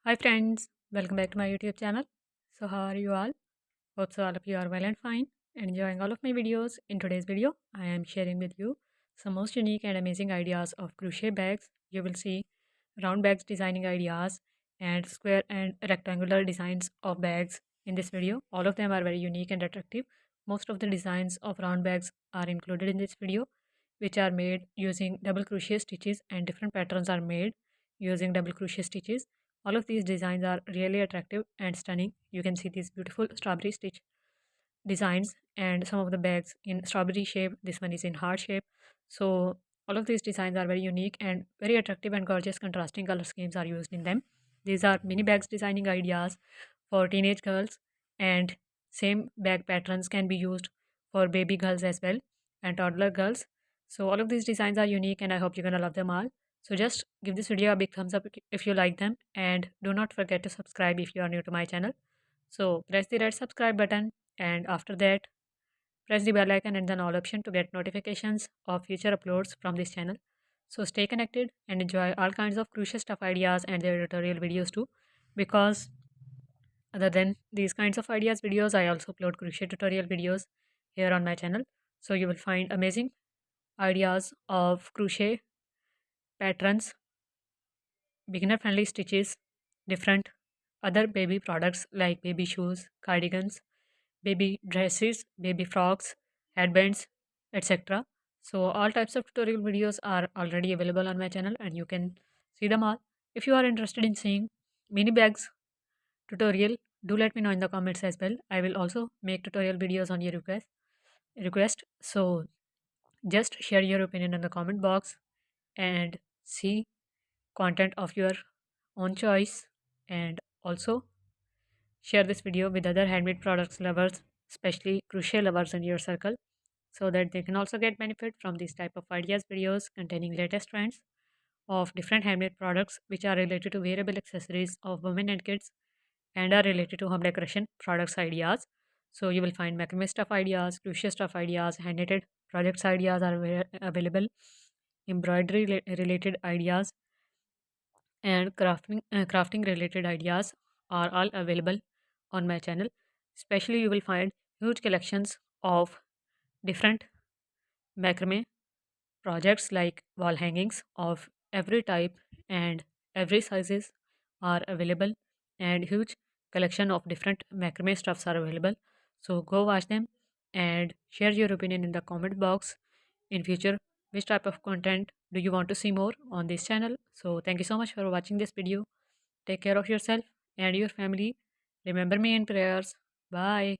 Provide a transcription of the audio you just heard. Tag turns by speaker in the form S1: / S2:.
S1: Hi friends, welcome back to my YouTube channel. So how are you all? Hope so all of you are well and fine and enjoying all of my videos. In today's video, I am sharing with you some most unique and amazing ideas of crochet bags. You will see round bags designing ideas and square and rectangular designs of bags in this video. All of them are very unique and attractive. Most of the designs of round bags are included in this video, which are made using double crochet stitches, and different patterns are made using double crochet stitches. All of these designs are really attractive and stunning. You can see these beautiful strawberry stitch designs and some of the bags in strawberry shape. This one is in heart shape. So all of these designs are very unique and very attractive, and gorgeous contrasting color schemes are used in them. These are mini bags designing ideas for teenage girls, and same bag patterns can be used for baby girls as well and toddler girls. So all of these designs are unique and I hope you're going to love them all. So just give this video a big thumbs up if you like them, and do not forget to subscribe if you are new to my channel. So press the red subscribe button, and after that press the bell icon and then all option to get notifications of future uploads from this channel. So stay connected and enjoy all kinds of crochet stuff ideas and their tutorial videos too, because other than these kinds of ideas videos, I also upload crochet tutorial videos here on my channel. So you will find amazing ideas of crochet patterns, beginner friendly stitches, different other baby products like baby shoes, cardigans, baby dresses, baby frocks, headbands, etc. So all types of tutorial videos are already available on my channel and you can see them all. If you are interested in seeing mini bags tutorial, do let me know in the comments as well. I will also make tutorial videos on your request. So just share your opinion in the comment box and see content of your own choice, and also share this video with other handmade products lovers, especially crochet lovers in your circle, so that they can also get benefit from these type of ideas videos containing latest trends of different handmade products which are related to wearable accessories of women and kids and are related to home decoration products ideas. So you will find macrame stuff ideas, crochet stuff ideas, hand knitted projects ideas are available, embroidery related ideas, and crafting related ideas are all available on my channel. Especially, you will find huge collections of different macrame projects like wall hangings of every type and every sizes are available, and huge collection of different macrame stuffs are available. So go watch them and share your opinion in the comment box in future. Which type of content do you want to see more on this channel? So thank you so much for watching this video. Take care of yourself and your family. Remember me in prayers. Bye.